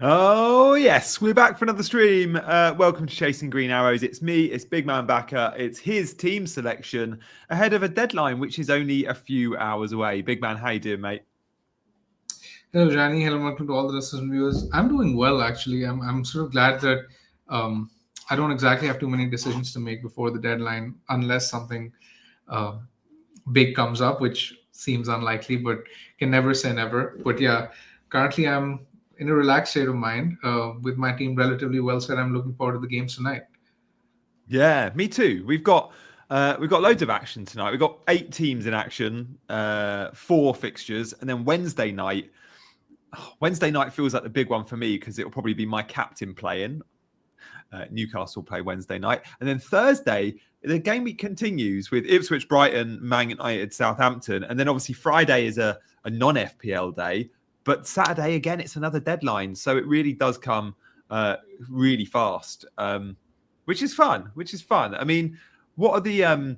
Oh, yes, we're back for another stream. Welcome to Chasing Green Arrows. It's me, it's Big Man Bakar. It's his team selection ahead of a deadline, which is only a few hours away. Big Man, how you doing, mate? Hello, Gianni. Hello, welcome to all the listeners and viewers. I'm doing well, actually. I'm sort of glad that I don't exactly have too many decisions to make before the deadline, unless something uh, big comes up, which seems unlikely, but can never say never. But yeah, currently I'm in a relaxed state of mind with my team relatively well set. I'm looking forward to the games tonight. Yeah, me too. We've got loads of action tonight. We've got 8 teams in action, 4 fixtures, and then Wednesday night. Wednesday night feels like the big one for me because it'll probably be my captain playing. Newcastle play Wednesday night. And then Thursday, the game week continues with Ipswich, Brighton, Man United, Southampton. And then obviously Friday is a non-FPL day. But Saturday, again, it's another deadline. So it really does come really fast, which is fun. I mean, what are the...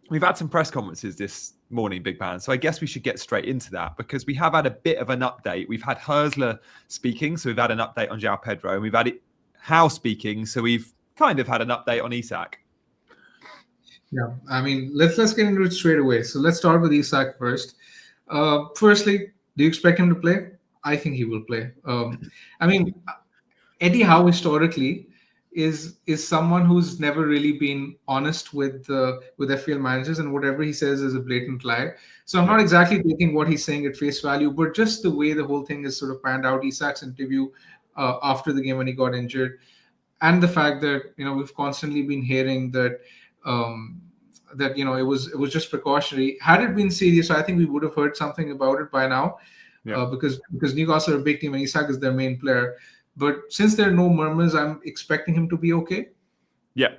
We've had some press conferences this morning, Big Man. So I guess we should get straight into that because we have had a bit of an update. We've had Hersler speaking. So we've had an update on Joao Pedro. And we've had Howe speaking, so we've kind of had an update on Isak. Yeah, I mean, let's get into it straight away. So let's start with Isak first. Firstly, do you expect him to play? I think he will play. I mean, Eddie Howe historically is someone who's never really been honest with FPL managers, and whatever he says is a blatant lie. So I'm not exactly taking what he's saying at face value, but just the way the whole thing is sort of panned out. Isak's interview after the game when he got injured, and the fact that we've constantly been hearing that it was just precautionary. Had it been serious, I think we would have heard something about it by now, because Newcastle are a big team and Isak is their main player. But since there are no murmurs, I'm expecting him to be okay. Yeah.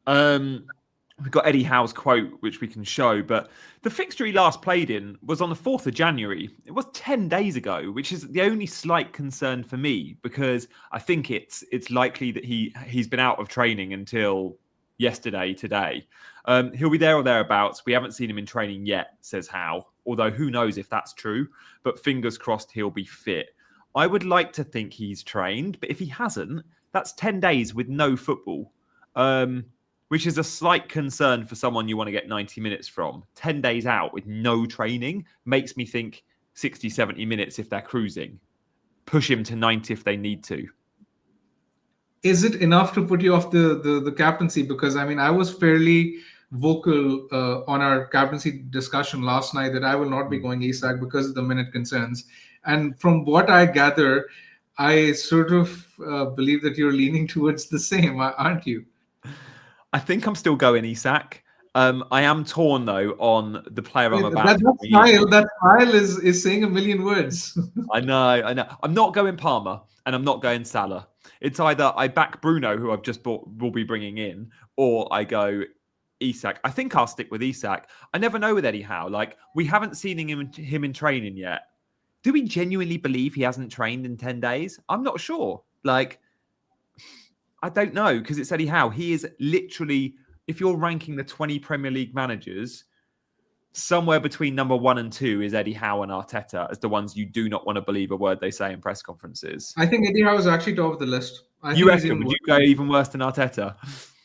We've got Eddie Howe's quote, which we can show, but the fixture he last played in was on the 4th of January. It was 10 days ago, which is the only slight concern for me, because I think it's likely that he's been out of training until today. He'll be there or thereabouts. We haven't seen him in training yet, says Howe, although who knows if that's true, but fingers crossed he'll be fit. I would like to think he's trained, but if he hasn't, that's 10 days with no football. Which is a slight concern for someone you want to get 90 minutes from. 10 days out with no training makes me think 60, 70 minutes if they're cruising. Push him to 90 if they need to. Is it enough to put you off the captaincy? Because, I mean, I was fairly vocal on our captaincy discussion last night that I will not be going Isak because of the minute concerns. And from what I gather, I sort of believe that you're leaning towards the same, aren't you? I think I'm still going Isak. I am torn though on the player I'm about to that smile is saying a million words. I know. I'm not going Palmer and I'm not going Salah. It's either I back Bruno, who I've just bought, will be bringing in, or I go Isak. I think I'll stick with Isak. I never know with Eddie Howe. Like, we haven't seen him in training yet. Do we genuinely believe he hasn't trained in 10 days? I'm not sure. Like, I don't know, because it's Eddie Howe. He is literally, if you're ranking the 20 Premier League managers, somewhere between number 1 and 2 is Eddie Howe and Arteta as the ones you do not want to believe a word they say in press conferences. I think Eddie Howe is actually top of the list. You reckon? Would you go even worse than Arteta?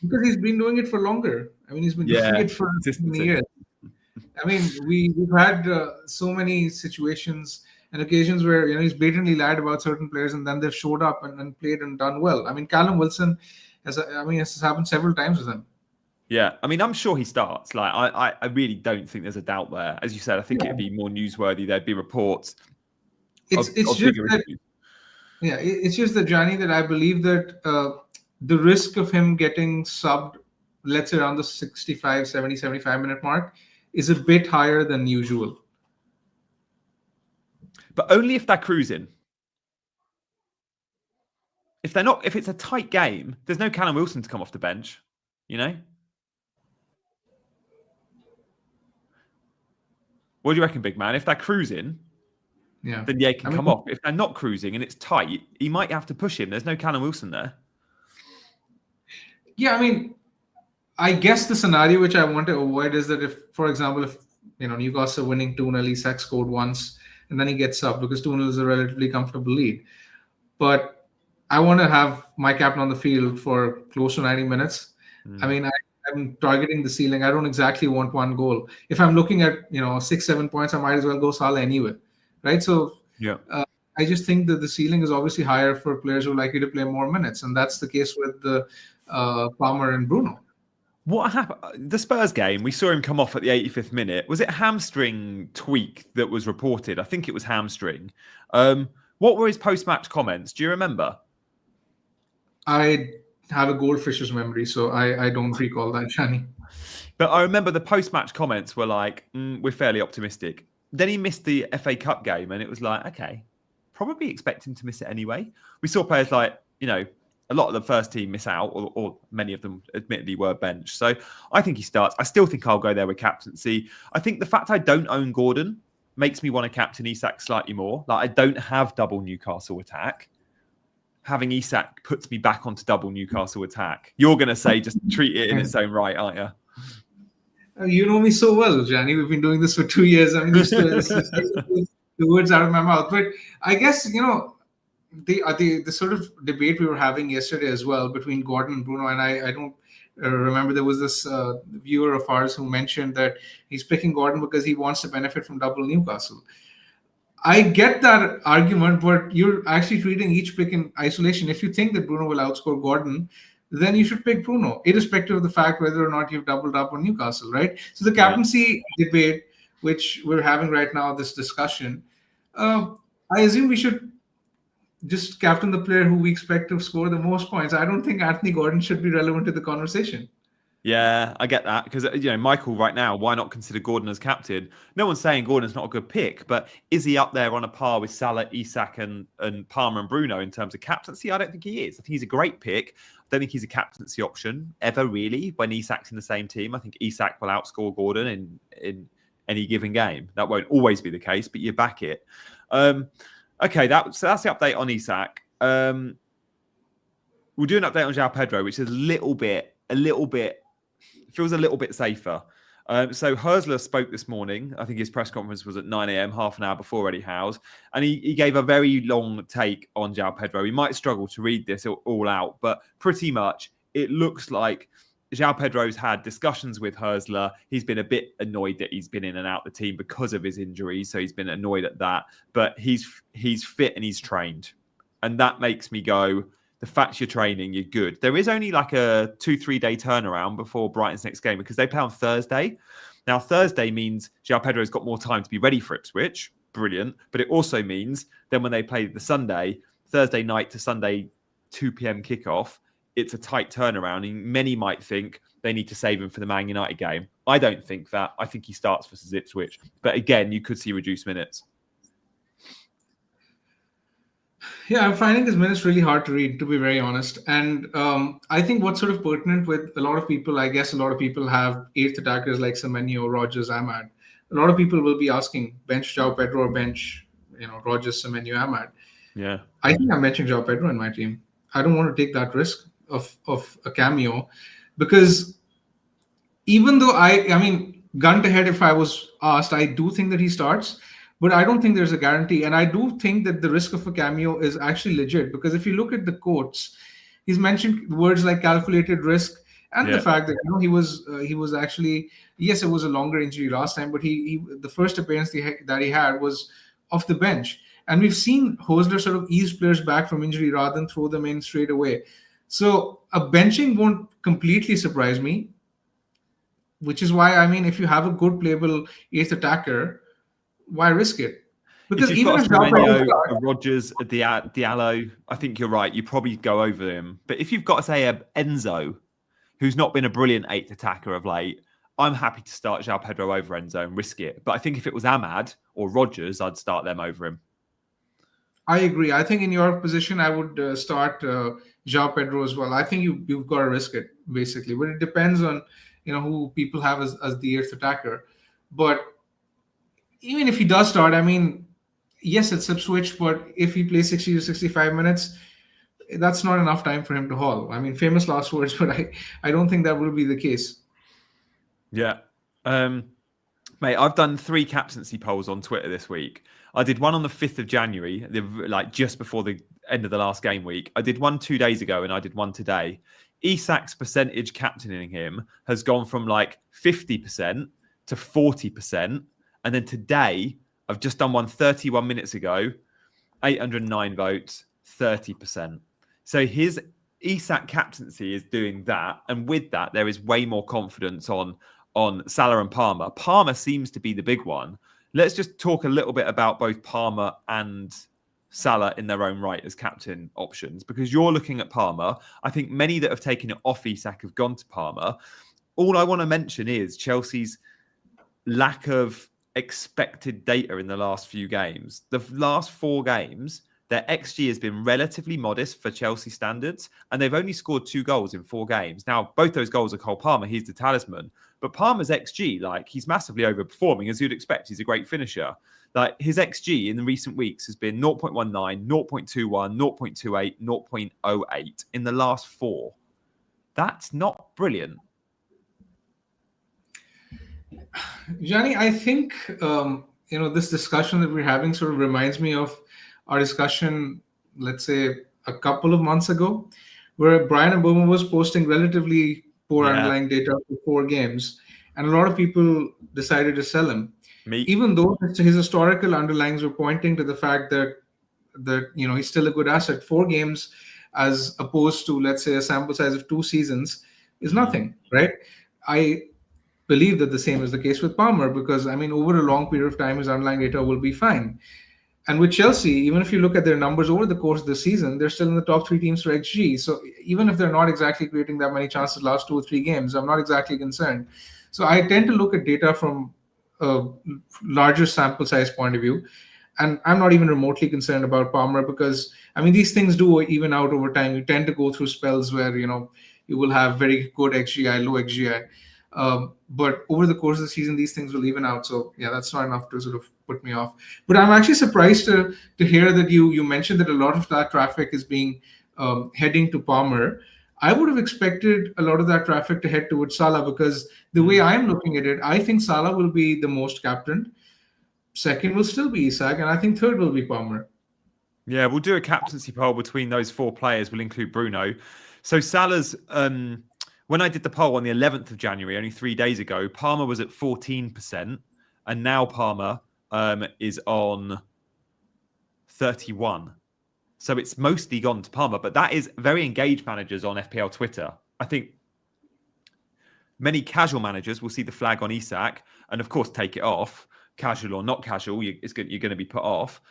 Because he's been doing it for longer. I mean, he's been doing it for many years. I mean, we've had so many situations and occasions where he's blatantly lied about certain players, and then they've showed up and played and done well. I mean, Callum Wilson this has happened several times with him. Yeah, I mean, I'm sure he starts. Like, I really don't think there's a doubt there. As you said, I think it'd be more newsworthy. There'd be reports. It's just that Gianni, that I believe that the risk of him getting subbed, let's say around the 65, 70, 75 minute mark, is a bit higher than usual. But only if they're cruising. If they're not, if it's a tight game, there's no Callum Wilson to come off the bench, What do you reckon, big man? If they're cruising, then he can come off. If they're not cruising and it's tight, he might have to push him. There's no Callum Wilson there. Yeah, I mean, I guess the scenario which I want to avoid is that if, for example, if Newcastle are winning 2-0, Isak scored once, and then he gets up because 2-0 is a relatively comfortable lead. But I want to have my captain on the field for close to 90 minutes. I Mm. mean, I'm targeting the ceiling. I don't exactly want one goal. If I'm looking at 6-7 points, I might as well go Salah anyway, right? So Yeah. uh, I just think that the ceiling is obviously higher for players who are likely to play more minutes, and that's the case with the Palmer and Bruno. What happened? The Spurs game, we saw him come off at the 85th minute. Was it hamstring tweak that was reported? I think it was hamstring. What were his post-match comments? Do you remember? I have a goldfish's memory, so I don't recall that, Gianni. But I remember the post-match comments were like, "We're fairly optimistic." Then he missed the FA Cup game, and it was like, okay, probably expect him to miss it anyway. We saw players like, a lot of the first team miss out, or many of them admittedly were benched. So I think he starts. I still think I'll go there with captaincy. I think the fact I don't own Gordon makes me want to captain Isak slightly more. Like I don't have double Newcastle attack. Having Isak puts me back onto double Newcastle attack. You're going to say just treat it in its own right, aren't you? You know me so well, Gianni. We've been doing this for 2 years. I mean, the words out of my mouth. But I guess the sort of debate we were having yesterday as well between Gordon and Bruno, and I don't remember there was this viewer of ours who mentioned that he's picking Gordon because he wants to benefit from double Newcastle. I get that argument, but you're actually treating each pick in isolation. If you think that Bruno will outscore Gordon, then you should pick Bruno, irrespective of the fact whether or not you've doubled up on Newcastle, right? So the Yeah. captaincy debate, which we're having right now, this discussion, I assume we should just captain the player who we expect to score the most points. I don't think Anthony Gordon should be relevant to the conversation. Yeah, I get that because Michael right now. Why not consider Gordon as captain? No one's saying Gordon's not a good pick, but is he up there on a par with Salah, Isak, and Palmer and Bruno in terms of captaincy? I don't think he is. I think he's a great pick. I don't think he's a captaincy option ever really. When Isak's in the same team, I think Isak will outscore Gordon in any given game. That won't always be the case, but you back it. Okay, so that's the update on Isak. We'll do an update on Joao Pedro, which is a little bit. Feels a little bit safer. So Herzler spoke this morning. I think his press conference was at 9 a.m., half an hour before Eddie Howe's. And he gave a very long take on Joao Pedro. We might struggle to read this all out, but pretty much it looks like Joao Pedro's had discussions with Herzler. He's been a bit annoyed that he's been in and out the team because of his injuries. So he's been annoyed at that. But he's fit and he's trained. And that makes me go, the fact you're training, you're good. There is only like a 2-3 day turnaround before Brighton's next game because they play on Thursday. Now, Thursday means Joao Pedro's got more time to be ready for Ipswich. Brilliant. But it also means then when they play the Thursday night to Sunday 2 p.m. kickoff, it's a tight turnaround. And many might think they need to save him for the Man United game. I don't think that. I think he starts versus Ipswich. But again, you could see reduced minutes. Yeah, I'm finding his minutes really hard to read, to be very honest. And I think what's sort of pertinent with a lot of people, I guess a lot of people have eighth attackers like Semenyo, Rogers, Ahmad. A lot of people will be asking, bench Joao Pedro or bench, Rogers, Semenyo, Ahmad. Yeah. I think I'm benching Joao Pedro in my team. I don't want to take that risk of a cameo because even though I mean, gun to head, if I was asked, I do think that he starts. But I don't think there's a guarantee. And I do think that the risk of a cameo is actually legit because if you look at the quotes, he's mentioned words like calculated risk and the fact that he was actually, yes, it was a longer injury last time, but he the first appearance that he had was off the bench. And we've seen Hosler sort of ease players back from injury rather than throw them in straight away. So a benching won't completely surprise me, which is why, I mean, if you have a good playable eighth attacker, why risk it? Because if you've got a Semenyo, a Rogers, a Diallo, I think you're right. You probably go over him. But if you've got, say, a Enzo, who's not been a brilliant eighth attacker of late, I'm happy to start Joao Pedro over Enzo and risk it. But I think if it was Ahmad or Rogers, I'd start them over him. I agree. I think in your position, I would start Joao Pedro as well. I think you've got to risk it, basically. But it depends on who people have as the eighth attacker. But even if he does start, I mean, yes, it's Ipswich, but if he plays 60 to 65 minutes, that's not enough time for him to haul. I mean, famous last words, but I don't think that will be the case. Yeah. Mate, I've done 3 captaincy polls on Twitter this week. I did one on the 5th of January, like just before the end of the last game week. I did one 2 days ago, and I did one today. Isak's percentage captaining him has gone from like 50% to 40%. And then today, I've just done one 31 minutes ago, 809 votes, 30%. So his Isak captaincy is doing that. And with that, there is way more confidence on Salah and Palmer. Palmer seems to be the big one. Let's just talk a little bit about both Palmer and Salah in their own right as captain options, because you're looking at Palmer. I think many that have taken it off Isak have gone to Palmer. All I want to mention is Chelsea's lack of expected data in the last few games. The last 4 games, their XG has been relatively modest for Chelsea standards, and they've only scored 2 goals in 4 games. Now, both those goals are Cole Palmer. He's the talisman. But Palmer's XG, like, he's massively overperforming, as you'd expect. He's a great finisher. Like, his XG in the recent weeks has been 0.19, 0.21, 0.28, 0.08 in the last 4. That's not brilliant. Gianni, I think this discussion that we're having sort of reminds me of our discussion, let's say, a couple of months ago, where Brian Mboma was posting relatively poor underlying data for 4 games, and a lot of people decided to sell him, even though his historical underlyings were pointing to the fact that he's still a good asset. 4 games, as opposed to, let's say, a sample size of 2 seasons, is nothing, right? I believe that the same is the case with Palmer, because, I mean, over a long period of time, his underlying data will be fine. And with Chelsea, even if you look at their numbers over the course of the season, they're still in the top 3 teams for XG. So even if they're not exactly creating that many chances last 2 or 3 games, I'm not exactly concerned. So I tend to look at data from a larger sample size point of view. And I'm not even remotely concerned about Palmer, because, I mean, these things do even out over time. You tend to go through spells where, you will have very good XGI, low XGI. But over the course of the season, these things will even out. So yeah, that's not enough to sort of put me off. But I'm actually surprised to hear that you mentioned that a lot of that traffic is being heading to Palmer. I would have expected a lot of that traffic to head towards Salah, because the way I'm looking at it, I think Salah will be the most captained. Second will still be Isak, and I think third will be Palmer. Yeah, we'll do a captaincy poll between those 4 players. We'll include Bruno. So Salah's... when I did the poll on the 11th of January, only 3 days ago, Palmer was at 14%, and now Palmer is on 31%. So it's mostly gone to Palmer, but that is very engaged managers on FPL Twitter. I think many casual managers will see the flag on Isak and, of course, take it off. Casual or not casual, you're going to be put off.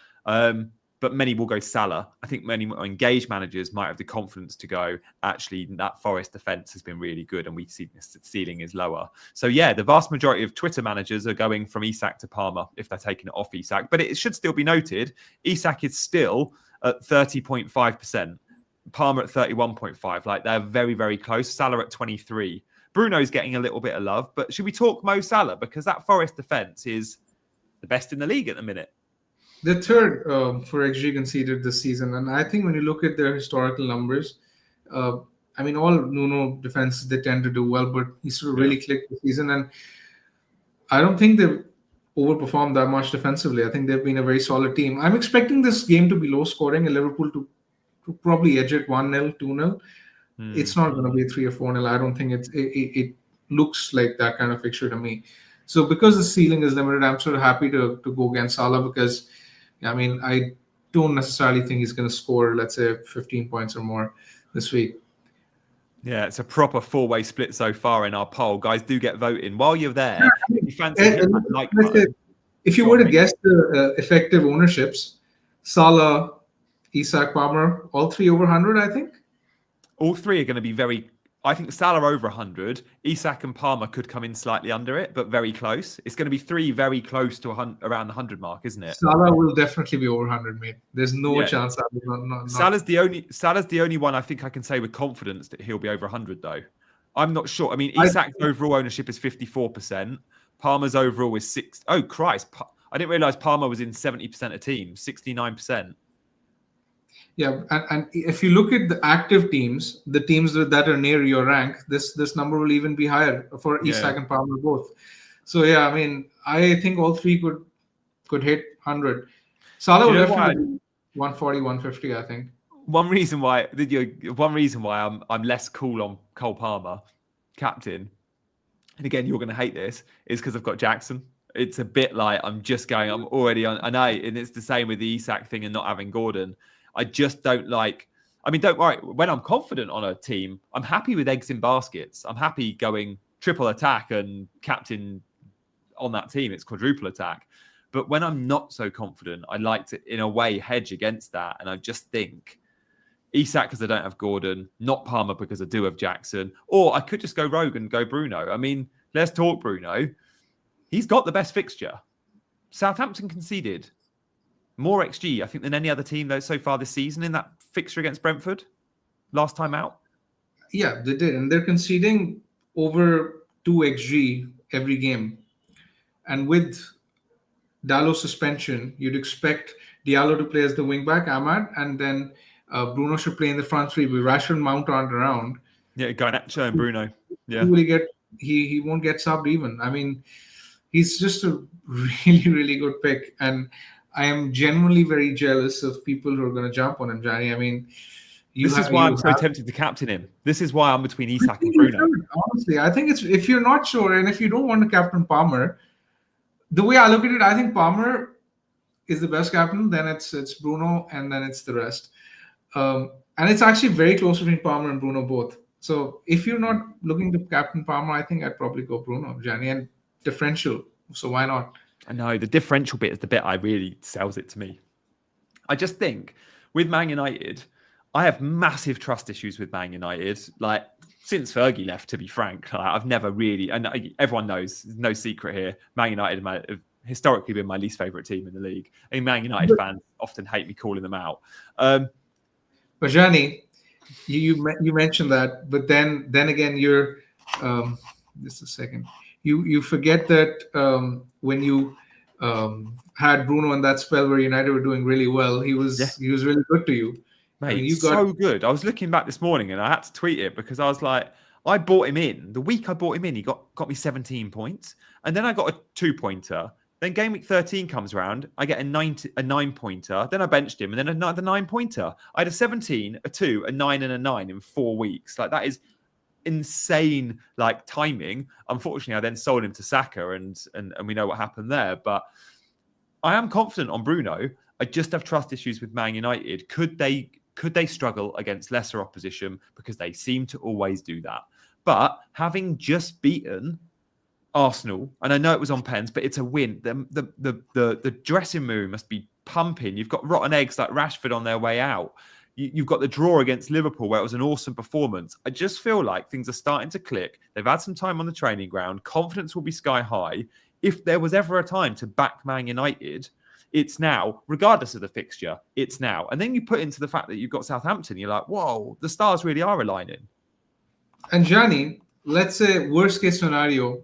But many will go Salah. I think many engaged managers might have the confidence to go, actually, that Forest defence has been really good and we see the ceiling is lower. So, yeah, the vast majority of Twitter managers are going from Isak to Palmer if they're taking it off Isak. But it should still be noted, Isak is still at 30.5%. Palmer at 31.5%. Like, they're very, very close. Salah at 23%. Bruno's getting a little bit of love. But should we talk Mo Salah? Because that Forest defence is the best in the league at the minute. The third for XG conceded this season. And I think when you look at their historical numbers, I mean, all Nuno defenses, they tend to do well, but he sort of really clicked this season. And I don't think they've overperformed that much defensively. I think they've been a very solid team. I'm expecting this game to be low scoring and Liverpool to probably edge it 1-0, 2-0. It's not going to be a 3 or 4-0. I don't think it looks like that kind of fixture to me. So because the ceiling is limited, I'm sort of happy to go against Salah, because, I mean, I don't necessarily think he's going to score, let's say, 15 points or more this week. Yeah, it's a proper 4-way split so far in our poll. Guys, do get voting. While you're there, if you fancy if you were to guess the effective ownerships, Salah, Isak, Palmer, all 3 over 100, I think. All 3 are going to be very... I think Salah over 100. Isak and Palmer could come in slightly under it, but very close. It's going to be 3 very close to around the 100 mark, isn't it? Salah will definitely be over 100, mate. There's no chance. Salah's the only one I think I can say with confidence that he'll be over 100, though. I'm not sure. I mean, Isak's overall ownership is 54%. Palmer's overall is 6. Oh, Christ. I didn't realize Palmer was in 70% of teams, 69%. Yeah, and if you look at the active teams, the teams that are near your rank, this number will even be higher for Isak and Palmer both. So yeah, I mean, I think all 3 could hit 100. Salah Do will you know why? definitely be 140, 150, I think. One reason why I'm less cool on Cole Palmer, captain, and again you're going to hate this, is because I've got Jackson. It's a bit like I'm already on. I know, and it's the same with the Isak thing and not having Gordon. I just don't like. I mean, don't worry. When I'm confident on a team, I'm happy with eggs in baskets. I'm happy going triple attack and captain on that team. It's quadruple attack. But when I'm not so confident, I like to, in a way, hedge against that. And I just think Isak because I don't have Gordon, not Palmer because I do have Jackson, or I could just go rogue and go Bruno. I mean, let's talk Bruno. He's got the best fixture. Southampton conceded more XG, I think, than any other team though so far this season in that fixture against Brentford last time out. Yeah, they did, and they're conceding over 2 xg every game. And with Dalot's suspension, you'd expect Diallo to play as the wingback, Ahmad, and then Bruno should play in the front three. With Rashford Mount aren't around. Yeah, Garnacho and Bruno. Yeah, He won't get subbed even. I mean, he's just a really, really good pick. And I am genuinely very jealous of people who are going to jump on him, Gianni. I mean, this is why I'm so tempted to captain him. This is why I'm between Isak and Bruno. Honestly, I think it's if you're not sure and if you don't want to captain Palmer, the way I look at it, I think Palmer is the best captain. Then it's Bruno, and then it's the rest. And it's actually very close between Palmer and Bruno both. So if you're not looking to captain Palmer, I think I'd probably go Bruno, Gianni, and differential. So why not? I know the differential bit is the bit I really sells it to me. I just think with Man United, I have massive trust issues with Man United. Like since Fergie left, to be frank, I've never really, and everyone knows, there's no secret here. Man United have historically been my least favourite team in the league. I mean, Man United fans often hate me calling them out. But Gianni, you mentioned that, but then again, you're just a second. You forget that when you had Bruno in that spell where United were doing really well, he was really good to you. Mate, I mean, so good. I was looking back this morning and I had to tweet it because I was like, I bought him in. The week I bought him in, he got me 17 points. And then I got a 2-pointer. Then game week 13 comes around. I get a 9-pointer. Then I benched him and then another 9-pointer. I had a 17, a 2, a 9, and a 9 in 4 weeks. Like that is insane like timing. Unfortunately, I then sold him to Saka and we know what happened there. But I am confident on Bruno. I just have trust issues with Man United. Could they struggle against lesser opposition? Because they seem to always do that. But having just beaten Arsenal, and I know it was on pens, but it's a win. The dressing room must be pumping. You've got rotten eggs like Rashford on their way out. You've got the draw against Liverpool where it was an awesome performance. I just feel like things are starting to click. They've had some time on the training ground. Confidence will be sky high. If there was ever a time to back Man United, it's now, regardless of the fixture, it's now. And then you put into the fact that you've got Southampton, you're like, whoa, the stars really are aligning. And Gianni, let's say worst case scenario,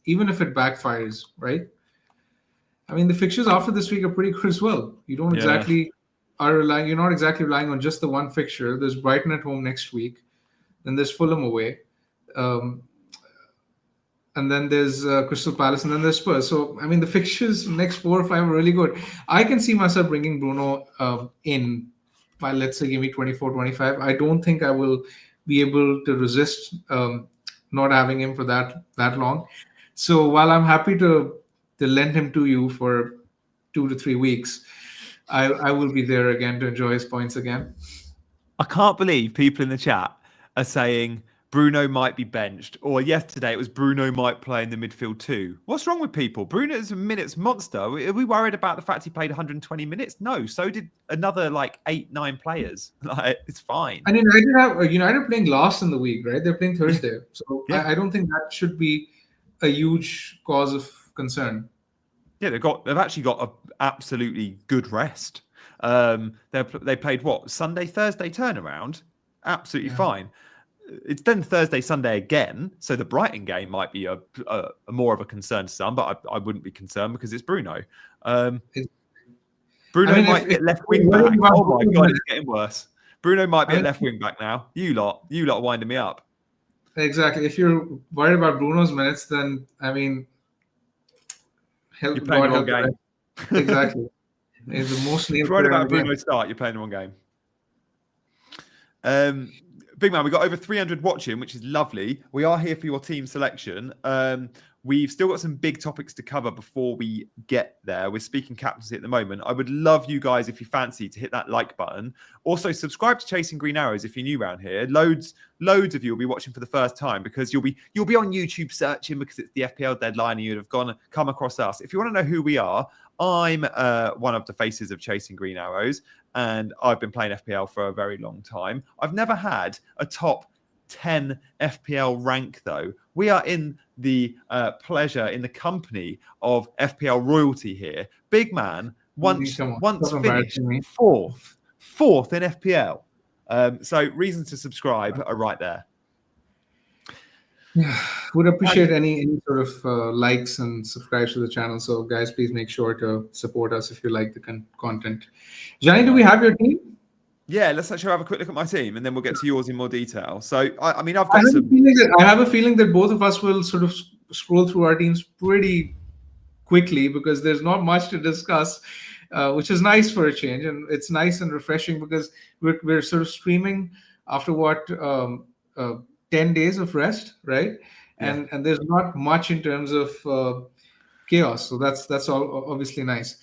even if it backfires, right? I mean, the fixtures after this week are pretty good as well. You don't exactly you're not exactly relying on just the one fixture. There's Brighton at home next week. Then there's Fulham away. And then there's Crystal Palace, and then there's Spurs. So, I mean, the fixtures next 4 or 5 are really good. I can see myself bringing Bruno in by, let's say, give me 24, 25. I don't think I will be able to resist not having him for that long. So while I'm happy to lend him to you for 2 to 3 weeks, I will be there again to enjoy his points again. I can't believe people in the chat are saying Bruno might be benched, or yesterday it was Bruno might play in the midfield too. What's wrong with people? Bruno's a minutes monster. Are we worried about the fact he played 120 minutes? No, so did another 8-9 players. Like, it's fine. And United have United playing last in the week, right? They're playing Thursday, so I don't think that should be a huge cause of concern. Yeah, they've actually got an absolutely good rest. They played Sunday, Thursday turnaround, absolutely fine. It's then Thursday, Sunday again, so the Brighton game might be a more of a concern to some, but I wouldn't be concerned because it's Bruno. Bruno might get left wing back. Oh my god, it's getting worse. Bruno might be at left wing back now. You lot are winding me up. Exactly. If you're worried about Bruno's minutes, then I mean, you're playing the wrong game. Exactly. He's the most nailed Right player in about the game. Bruno start, you're playing the wrong game. Big man, we got over 300 watching, which is lovely. We are here for your team selection. We've still got some big topics to cover before we get there. We're speaking captaincy at the moment. I would love you guys, if you fancy, to hit that like button. Also, subscribe to Chasing Green Arrows if you're new around here. Loads of you will be watching for the first time because you'll be on YouTube searching because it's the FPL deadline and you'd have come across us. If you want to know who we are, I'm one of the faces of Chasing Green Arrows, and I've been playing FPL for a very long time. I've never had a top 10 FPL rank, though. We are in the pleasure, in the company of FPL royalty here. Big man once Stop finished embarrassing me. fourth in FPL. So reasons to subscribe are right there. Yeah, would appreciate any sort of likes and subscribes to the channel. So guys, please make sure to support us if you like the content. Gianni, do we have your team? Yeah, let's actually have a quick look at my team, and then we'll get to yours in more detail. So, I mean, I've I got some. have a feeling that both of us will sort of scroll through our teams pretty quickly because there's not much to discuss, which is nice for a change, and it's nice and refreshing because we're sort of streaming after 10 days of rest, right? Yeah. And there's not much in terms of chaos, so that's all obviously nice.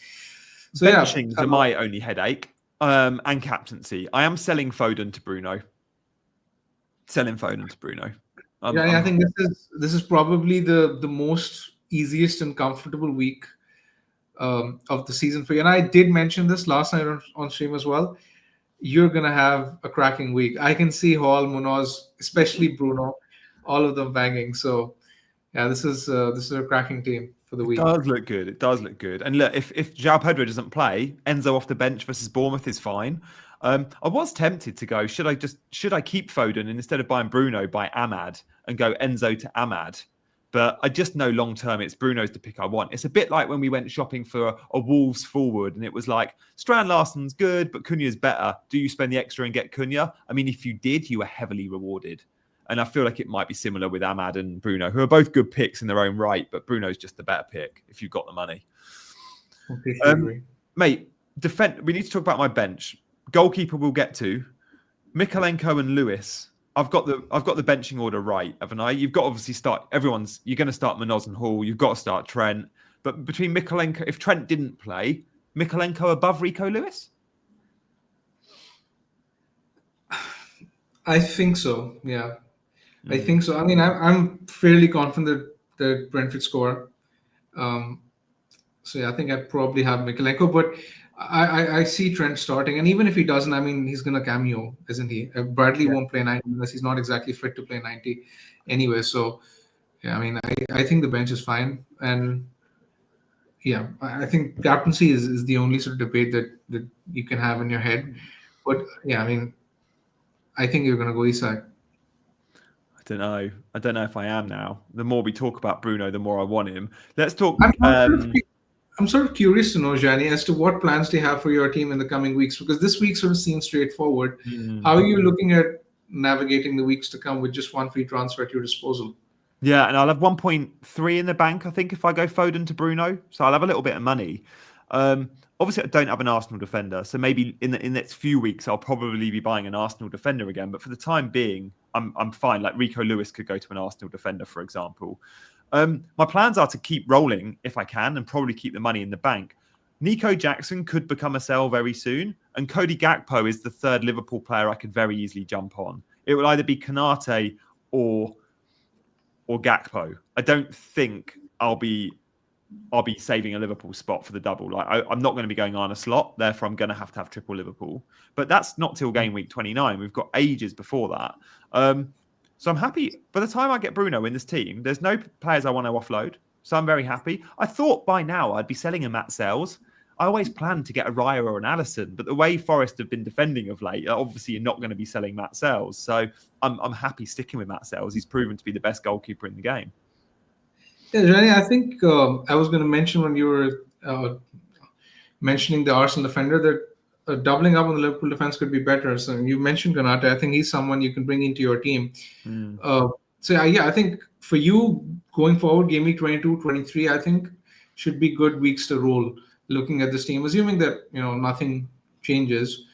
So Benchings are my only headache, and captaincy. I am selling Foden to Bruno. I think this is probably the most easiest and comfortable week of the season for you. And I did mention this last night on stream as well. You're gonna have a cracking week. I can see Hall, Munoz, especially Bruno, all of them banging. So yeah, this is a cracking team for the week. It does look good. And look, if Joao Pedro doesn't play, Enzo off the bench versus Bournemouth is fine. I was tempted to go, should I keep Foden and instead of buying Bruno, buy Ahmad and go Enzo to Ahmad? But I just know long term it's Bruno's the pick I want. It's a bit like when we went shopping for a Wolves forward and it was like, Strand Larsen's good, but Cunha's better. Do you spend the extra and get Cunha? I mean, if you did, you were heavily rewarded. And I feel like it might be similar with Ahmad and Bruno, who are both good picks in their own right, but Bruno's just the better pick if you've got the money. Mate, we need to talk about my bench. Goalkeeper we'll get to. Mikalenko and Lewis. I've got the benching order right, haven't I? You've got to obviously you're going to start Munoz and Hall. You've got to start Trent. But between Mikalenko, if Trent didn't play, Mikalenko above Rico Lewis? I think so. Yeah, I think so. I mean, I'm fairly confident that Brentford score. So yeah, I think I'd probably have Mikalenko, but I see Trent starting, and even if he doesn't, I mean, he's gonna cameo, isn't he? Bradley won't play 90 unless he's not exactly fit to play 90 anyway. So yeah, I mean, I think the bench is fine, and yeah, I think captaincy is the only sort of debate that you can have in your head. But yeah, I mean, I think you're gonna go Isak. I don't know if I am now. The more we talk about Bruno, the more I want him. Let's talk. I'm sort of curious to know, Gianni, as to what plans do you have for your team in the coming weeks? Because this week sort of seems straightforward. How are you looking at navigating the weeks to come with just one free transfer at your disposal? Yeah, and I'll have 1.3 in the bank, I think, if I go Foden to Bruno. So I'll have a little bit of money. Obviously, I don't have an Arsenal defender. So maybe in the next few weeks, I'll probably be buying an Arsenal defender again. But for the time being, I'm fine. Like Rico Lewis could go to an Arsenal defender, for example. My plans are to keep rolling if I can and probably keep the money in the bank. Nico Jackson could become a sell very soon. And Cody Gakpo is the third Liverpool player I could very easily jump on. It will either be Konate or Gakpo. I don't think I'll be saving a Liverpool spot for the double. Like I'm not going to be going on a slot, therefore I'm going to have triple Liverpool. But that's not till game week 29. We've got ages before that. So I'm happy. By the time I get Bruno in this team, there's no players I want to offload. So I'm very happy. I thought by now I'd be selling a Matt Sells. I always planned to get a Raya or an Allison, but the way Forest have been defending of late, obviously you're not going to be selling Matt Sells. So I'm happy sticking with Matt Sells. He's proven to be the best goalkeeper in the game. Yeah, Gianni, I think I was going to mention when you were mentioning the Arsenal defender that doubling up on the Liverpool defense could be better. So you mentioned Konate. I think he's someone you can bring into your team. So I think for you going forward, game week 22, 23, I think should be good weeks to roll looking at this team, assuming that nothing changes,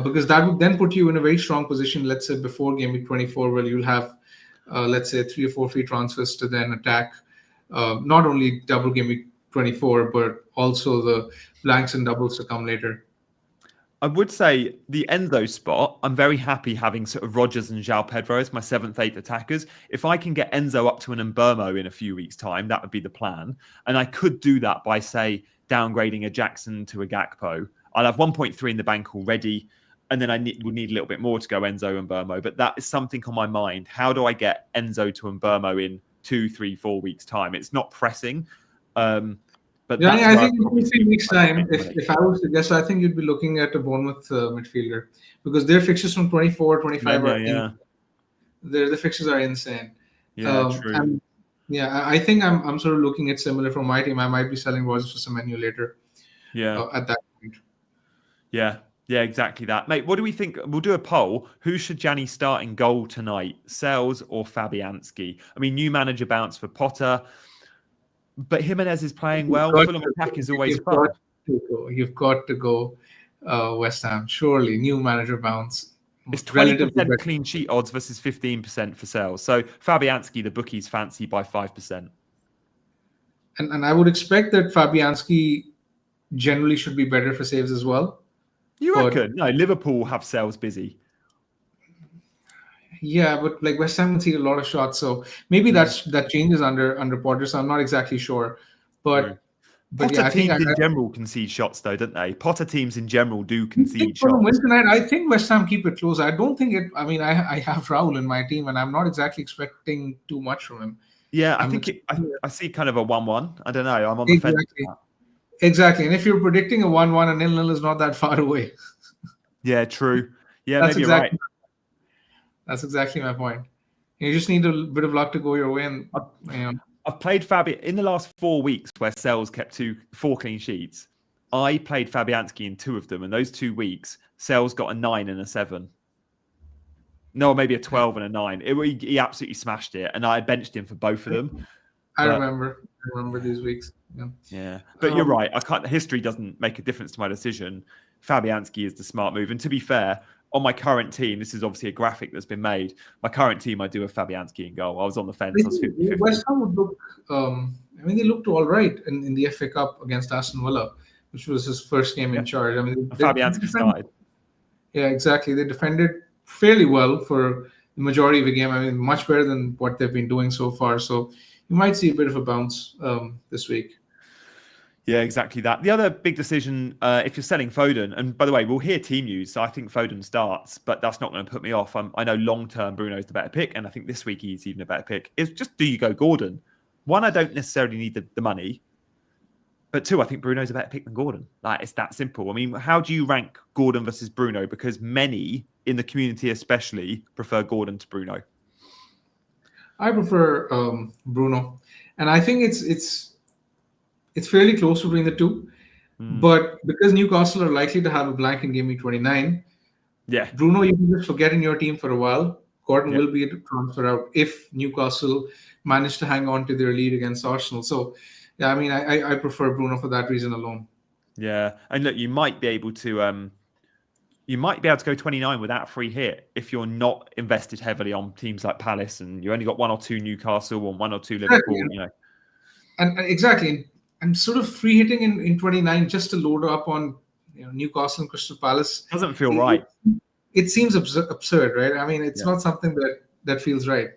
because that would then put you in a very strong position. Let's say before game week 24, where you'll have, let's say, 3 or 4 free transfers to then attack not only double game week 24, but also the blanks and doubles to come later. I would say the Enzo spot, I'm very happy having sort of Rodgers and Joao Pedro as my 7th, 8th attackers. If I can get Enzo up to an Mbermo in a few weeks' time, that would be the plan. And I could do that by, say, downgrading a Jackson to a Gakpo. I'll have 1.3 in the bank already, and then would need a little bit more to go Enzo and Mbermo. But that is something on my mind. How do I get Enzo to Mbermo in 2, 3, 4 weeks' time? It's not pressing. But Johnny, I think in 3 weeks' time, if I was to guess, I think you'd be looking at a Bournemouth midfielder, because their fixtures from 24, 25 the fixtures are insane. Yeah, true. And I think I'm sort of looking at similar from my team. I might be selling Rodgers for some menu later. Yeah. At that point. Yeah, exactly that. Mate, what do we think? We'll do a poll. Who should Gianni start in goal tonight? Sales or Fabianski? I mean, new manager bounce for Potter. But Jimenez is playing well. Fulham attack is always fun. You've got to go West Ham. Surely, new manager bounce. It's 20% clean sheet odds versus 15% for sales. So Fabianski, the bookies fancy by 5%. And I would expect that Fabianski generally should be better for saves as well. You reckon? No, Liverpool have sales busy. Yeah, but like West Ham conceded a lot of shots, so maybe that changes under Potter. So I'm not exactly sure, but Potter teams in general concede shots, though, don't they? Potter teams in general do concede shots. Win tonight, I think West Ham keep it close. I don't think it. I mean, I have Raul in my team, and I'm not exactly expecting too much from him. Yeah, I see kind of a 1-1. I don't know. I'm on the fence. Exactly, and if you're predicting a 1-1, a 0-0 is not that far away. Yeah, true. Yeah, maybe you're right. That's exactly my point. You just need a bit of luck to go your way. And I've played Fabi in the last 4 weeks where Sales kept 4 clean sheets. I played Fabianski in 2 of them, and those 2 weeks, Sales got a 9 and a 7. No, maybe a 12 and a 9. He absolutely smashed it, and I benched him for both of them. I remember these weeks. Yeah. But you're right. History doesn't make a difference to my decision. Fabianski is the smart move. And to be fair, on my current team, this is obviously a graphic that's been made. My current team, I do have Fabianski in goal. I was on the fence. I was 50-50. West Ham would look. They looked all right in the FA Cup against Aston Villa, which was his first game in charge. I mean, Fabianski started. Yeah, exactly. They defended fairly well for the majority of the game. I mean, much better than what they've been doing so far. So you might see a bit of a bounce this week. Yeah, exactly that. The other big decision, if you're selling Foden, and by the way, we'll hear team news, so I think Foden starts, but that's not going to put me off. I know long-term Bruno's the better pick, and I think this week he's even a better pick. It's just, do you go Gordon? 1, I don't necessarily need the money, but 2, I think Bruno's a better pick than Gordon. Like, it's that simple. I mean, how do you rank Gordon versus Bruno? Because many, in the community especially, prefer Gordon to Bruno. I prefer Bruno, and I think it's fairly close between the two, but because Newcastle are likely to have a blank in game week 29, Bruno, you can just forget in your team for a while. Gordon will be transferred out if Newcastle manage to hang on to their lead against Arsenal. So, yeah, I mean, I prefer Bruno for that reason alone. Yeah, and look, you might be able to go 29 without a free hit if you're not invested heavily on teams like Palace and you only got 1 or 2 Newcastle or 1 or 2 Liverpool. And exactly. I'm sort of free hitting in 29 just to load up on Newcastle and Crystal Palace. Doesn't feel right. It seems absurd, right? I mean, it's not something that feels right.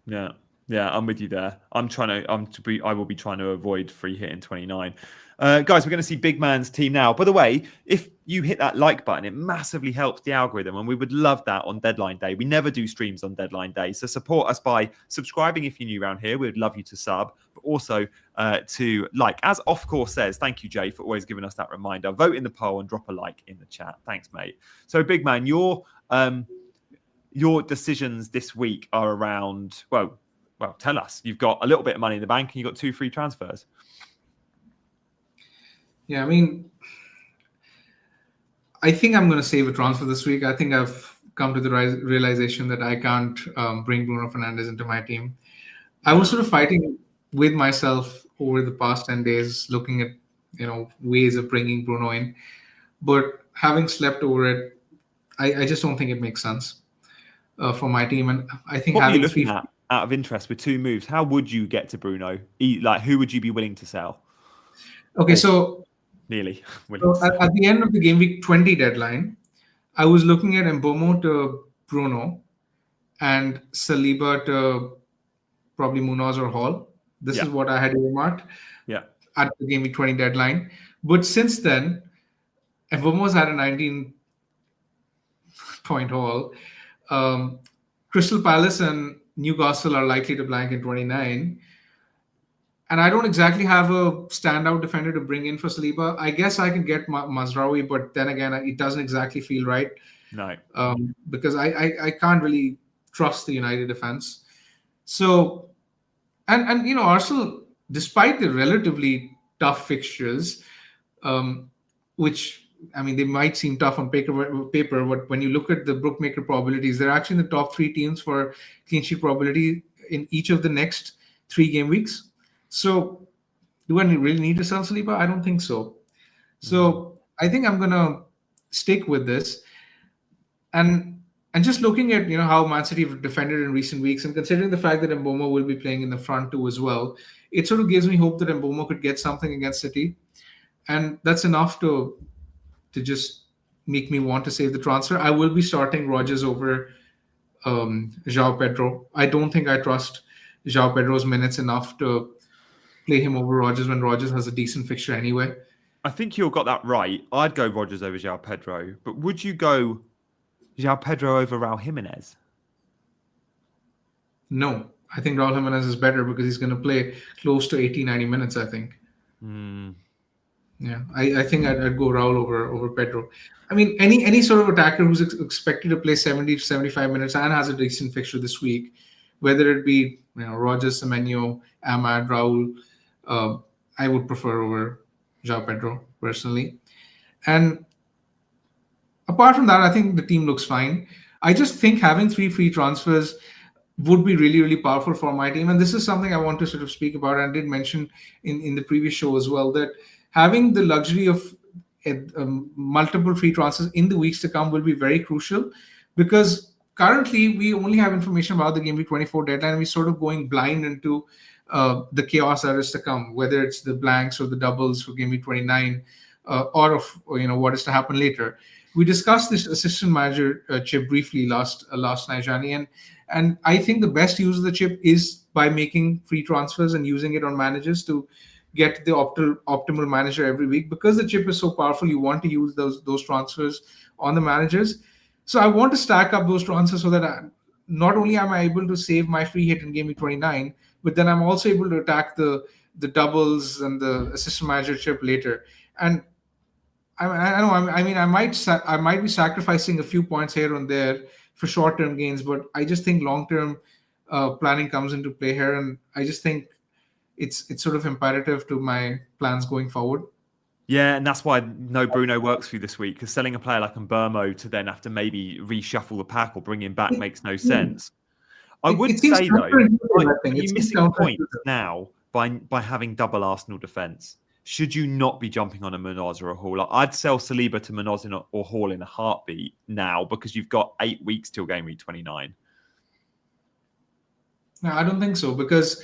Yeah, I'm with you there. I will be trying to avoid free hit in 29. Guys, we're going to see Bigmans' team now. By the way, if you hit that like button, it massively helps the algorithm, and we would love that on deadline day. We never do streams on deadline day, so support us by subscribing if you're new around here. We'd love you to sub, but also to like. As Off Course says, thank you, Jay, for always giving us that reminder. Vote in the poll and drop a like in the chat. Thanks, mate. So, Big Man, your decisions this week are around, well, tell us. You've got a little bit of money in the bank and you've got 2 free transfers. Yeah, I mean, I think I'm going to save a transfer this week. I think I've come to the realization that I can't bring Bruno Fernandes into my team. I was sort of fighting with myself over the past 10 days, looking at ways of bringing Bruno in. But having slept over it, I just don't think it makes sense for my team. And I think What were you having looking three. at out of interest with two moves? How would you get to Bruno? Like, who would you be willing to sell? Okay, Or so, nearly willing so to at, sell? at the end of the game week 20 deadline, I was looking at Mbomo to Bruno and Saliba to probably Munoz or Hall. This Yeah, is what I had earmarked yeah. at the game week 20 deadline. But since then, Mbomo's had a 19-point haul. Um, Crystal Palace and Newcastle are likely to blank in 29. And I don't exactly have a standout defender to bring in for Saliba. I guess I can get Mazraoui, but then again, it doesn't exactly feel right No. because I can't really trust the United defense. So, and Arsenal, despite the relatively tough fixtures, um, which I mean they might seem tough on paper, but when you look at the bookmaker probabilities, they're actually in the top three teams for clean sheet probability in each of the next 3 game weeks. So, do I really need to sell Saliba? I don't think so. Mm. So, I think I'm gonna stick with this, and just looking at how Man City have defended in recent weeks, and considering the fact that Mbomo will be playing in the front too as well, it sort of gives me hope that Mbomo could get something against City, and that's enough to just make me want to save the transfer. I will be starting Rogers over Joao Pedro. I don't think I trust Joao Pedro's minutes enough to play him over Rogers when Rogers has a decent fixture anyway. I think you got that right. I'd go Rogers over Joao Pedro, but would you go Joao Pedro over Raul Jimenez? No, I think Raul Jimenez is better because he's going to play close to 80, 90 minutes, I think. Mm. Yeah, I think I'd go Raul over Pedro. I mean, any sort of attacker who's expected to play 70 to 75 minutes and has a decent fixture this week, whether it be Rogers, Semenyo, Ahmad, Raul, uh, I would prefer over Joao Pedro personally. And apart from that, I think the team looks fine. I just think having 3 free transfers would be really, really powerful for my team. And this is something I want to sort of speak about. And I did mention in the previous show as well that having the luxury of multiple free transfers in the weeks to come will be very crucial because currently we only have information about the game week 24 deadline. We're sort of going blind into the chaos that is to come, whether it's the blanks or the doubles for game week 29 or of what is to happen later. We discussed this assistant manager chip briefly last night, Gianni, and I think the best use of the chip is by making free transfers and using it on managers to get the optimal manager every week. Because the chip is so powerful, you want to use those transfers on the managers. So I want to stack up those transfers so that not only am I able to save my free hit in game week 29, but then I'm also able to attack the doubles and the assistant manager chip later. And I know. I mean, I might be sacrificing a few points here and there for short-term gains, but I just think long-term planning comes into play here, and I just think it's sort of imperative to my plans going forward. Yeah, and that's why no Bruno works for you this week because selling a player like Mbermo to then have to maybe reshuffle the pack or bring him back makes no sense. I would It seems say though, counterintuitive. I are think it you seems missing points counterintuitive. now by having double Arsenal defence? Should you not be jumping on a Munoz or a Hall? Like, I'd sell Saliba to Munoz or Hall in a heartbeat now because you've got 8 weeks till game week 29. No, I don't think so because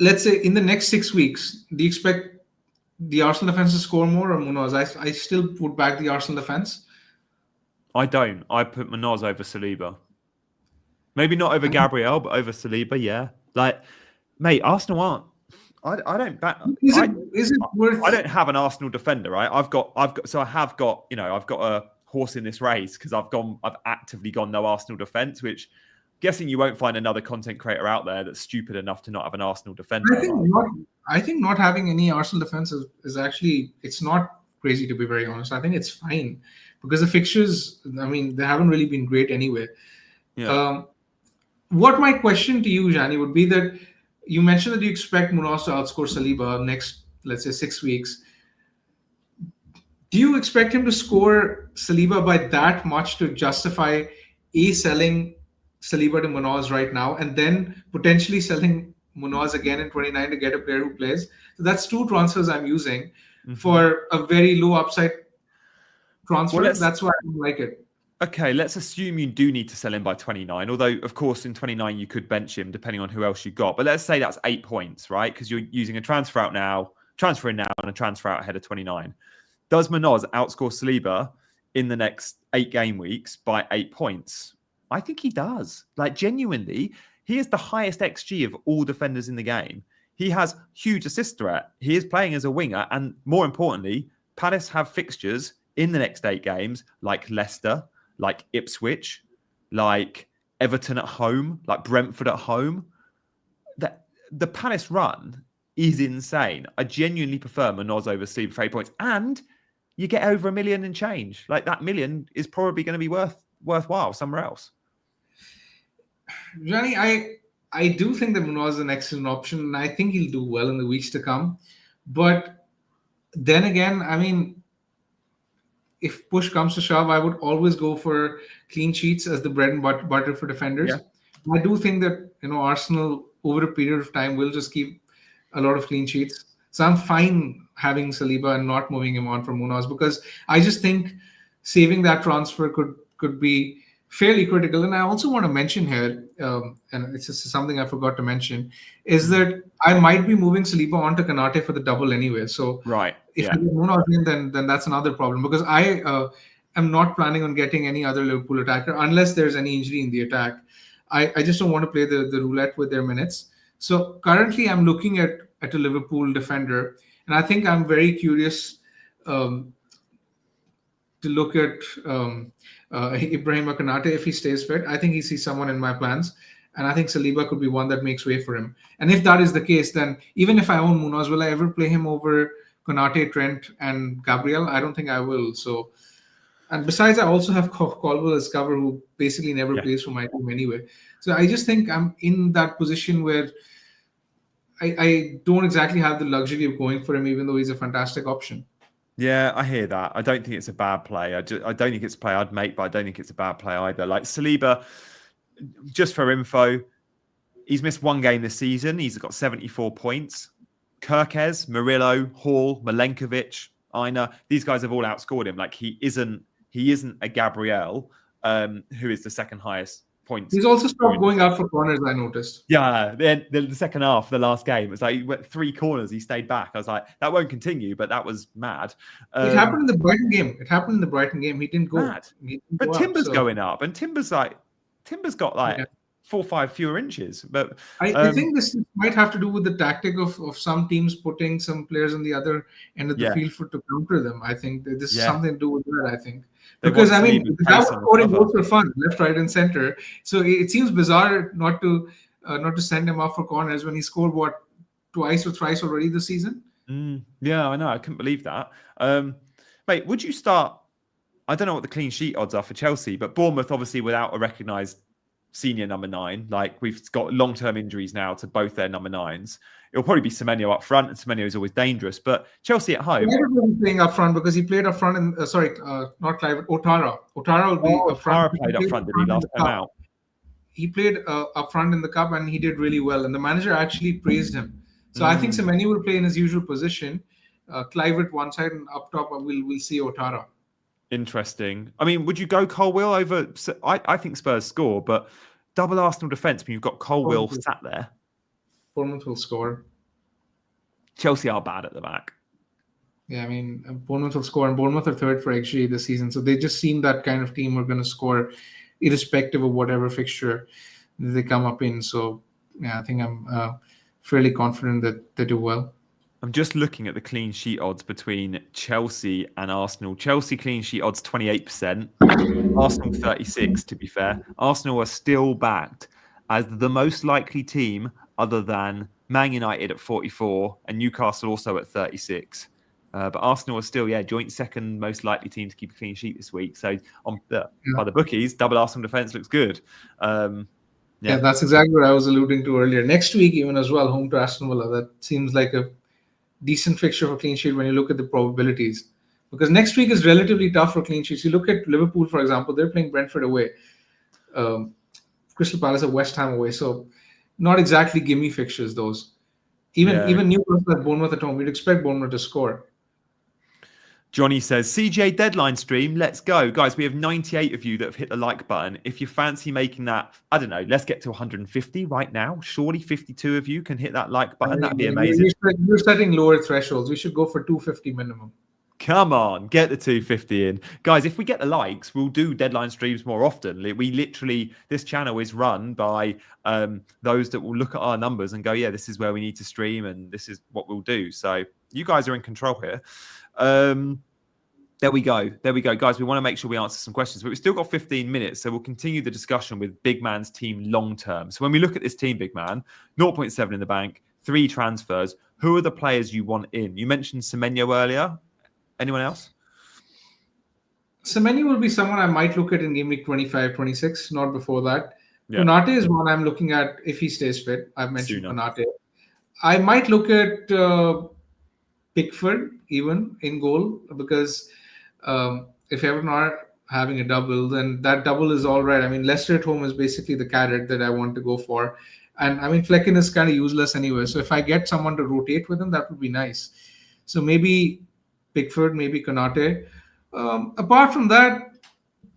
let's say in the next 6 weeks, do you expect the Arsenal defense to score more or Munoz? I still would back the Arsenal defense. I don't. I put Munoz over Saliba. Maybe not over Gabriel, but over Saliba, yeah. Like, mate, Arsenal aren't. I don't back. Is it worth? I don't have an Arsenal defender, right? I've got. So I have got. I've got a horse in this race because I've actively gone no Arsenal defense, which I'm guessing you won't find another content creator out there that's stupid enough to not have an Arsenal defender. I think not having any Arsenal defense is actually it's not crazy, to be very honest. I think it's fine because the fixtures, I mean, they haven't really been great anyway. Yeah. What my question to you, Gianni, would be that you mentioned that you expect Munoz to outscore Saliba next, let's say, 6 weeks. Do you expect him to score Saliba by that much to justify selling Saliba to Munoz right now and then potentially selling Munoz again in 29 to get a player who plays. So that's two transfers I'm using Mhm. for a very low upside transfer. Well, That's why I don't like it. okay, let's assume you do need to sell him by 29. Although, of course, in 29 you could bench him depending on who else you got. But let's say that's 8 points, right? Because you're using a transfer in now, and a transfer out ahead of 29. Does Munoz outscore Saliba in the next 8 game weeks by 8 points? I think he does. Like, genuinely, he is the highest XG of all defenders in the game. He has huge assist threat. He is playing as a winger. And more importantly, Palace have fixtures in the next 8 games like Leicester, like Ipswich, like Everton at home, like Brentford at home. The Palace run is insane. I genuinely prefer Munoz over Saliba for 8 points. And you get over $1 million and change. Like, that million is probably going to be worthwhile somewhere else. Gianni, I do think that Munoz is an excellent option, and I think he'll do well in the weeks to come. But then again, I mean, if push comes to shove, I would always go for clean sheets as the bread and butter for defenders. Yeah. I do think that Arsenal over a period of time will just keep a lot of clean sheets. So I'm fine having Saliba and not moving him on from Munoz, because I just think saving that transfer could be fairly critical. And I also want to mention here, and it's just something I forgot to mention, is that I might be moving Saliba onto Kanate for the double anyway. So Right. if Yeah. I get Munoz in, then that's another problem, because I am not planning on getting any other Liverpool attacker unless there's any injury in the attack. I just don't want to play the roulette with their minutes. So currently I'm looking at a Liverpool defender, and I think I'm very curious to look at Ibrahim Konate if he stays fit. I think he's someone in my plans, and I think Saliba could be one that makes way for him. And if that is the case, then even if I own Munoz, will I ever play him over Konate, Trent, and Gabriel? I don't think I will. So, and besides, I also have Colwell as cover, who basically never plays for my team anyway. So I just think I'm in that position where I don't exactly have the luxury of going for him, even though he's a fantastic option. Yeah, I hear that. I don't think it's a bad play. I don't think it's a play I'd make, but I don't think it's a bad play either. Like Saliba, just for info, he's missed 1 game this season. He's got 74 points. Kirkes, Murillo, Hall, Milenkovic, Aina, these guys have all outscored him. Like, he isn't a Gabriel, who is the second highest points. He's also stopped going out for corners, I noticed. Yeah, the second half, the last game, it was like he went 3 corners, he stayed back. I was like, that won't continue, but that was mad. It happened in the Brighton game. He didn't go. Mad. But Timber's going up, and Timber's got 4 or 5 fewer inches. But I think this might have to do with the tactic of some teams putting some players on the other end of the field to counter them. I think that this is something to do with that, I think. Because, I mean, that was scoring goals for fun, left, right, and center. So it seems bizarre not to send him off for corners when he scored, twice or thrice already this season? Yeah, I know. I couldn't believe that. Mate, would you start... I don't know what the clean sheet odds are for Chelsea, but Bournemouth, obviously, without a recognised senior number 9, like, we've got long-term injuries now to both their number 9s. It'll probably be Semenyo up front, and Semenyo is always dangerous. But Chelsea at home... Clivert will be playing up front because he played up front in... not Clivert, Otara. Otara will be up front. Otara played up front, did he, last time out? He played up front in the cup, and he did really well. And the manager actually praised him. So I think Semenyo will play in his usual position. Clivert one side, and up top we'll see Otara. Interesting. I mean, would you go Colwill over... I think Spurs score, but double Arsenal defence when you've got Colwill sat there. Bournemouth will score. Chelsea are bad at the back. Yeah, I mean, Bournemouth will score, and Bournemouth are third for XG this season. So they just seem that kind of team are going to score irrespective of whatever fixture they come up in. So, yeah, I think I'm fairly confident that they do well. I'm just looking at the clean sheet odds between Chelsea and Arsenal. Chelsea clean sheet odds 28%, Arsenal 36%, to be fair. Arsenal are still backed as the most likely team other than Man United at 44 and Newcastle also at 36. But Arsenal are still, joint second most likely team to keep a clean sheet this week. So by the bookies, double Arsenal defence looks good. Yeah, that's exactly what I was alluding to earlier. Next week, even as well, home to Aston Villa. That seems like a decent fixture for clean sheet when you look at the probabilities. Because next week is relatively tough for clean sheets. You look at Liverpool, for example, they're playing Brentford away. Crystal Palace at West Ham away. So not exactly gimme fixtures. Those Yeah. even Newcastle at Bournemouth at home, we'd expect Bournemouth to score. Johnny says, CJ deadline stream, let's go. Guys, we have 98 of you that have hit the like button. If you fancy making that, I don't know, let's get to 150 right now. Surely 52 of you can hit that like button. That'd be amazing. You're setting lower thresholds. We should go for 250 minimum. Come on, get the 250 in. Guys, if we get the likes, we'll do deadline streams more often. We literally, this channel is run by those that will look at our numbers and go, yeah, this is where we need to stream and this is what we'll do. So you guys are in control here. There we go. There we go. Guys, we want to make sure we answer some questions, but we've still got 15 minutes. So we'll continue the discussion with Bigman's team long term. So when we look at this team, Bigman, 0.7 in the bank, 3 transfers. Who are the players you want in? You mentioned Semenyo earlier. Anyone else? Semenyo will be someone I might look at in game week 25, 26, not before that. Yeah. Konate is one I'm looking at if he stays fit. I've mentioned Sooner. Konate. I might look at Pickford even in goal because if Everton are having a double, then that double is all right. I mean, Leicester at home is basically the carrot that I want to go for. And I mean, Flecken is kind of useless anyway. So if I get someone to rotate with him, that would be nice. So maybe Pickford, maybe Konate. Apart from that,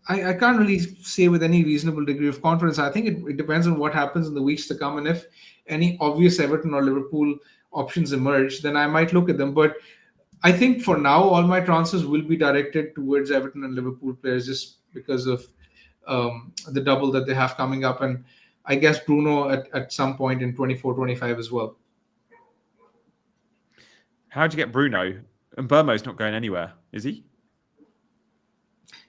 I can't really say with any reasonable degree of confidence. I think it depends on what happens in the weeks to come. And if any obvious Everton or Liverpool options emerge, then I might look at them. But I think for now, all my transfers will be directed towards Everton and Liverpool players just because of the double that they have coming up. And I guess Bruno at some point in 24, 25 as well. How'd you get Bruno? And Burmo's not going anywhere, is he?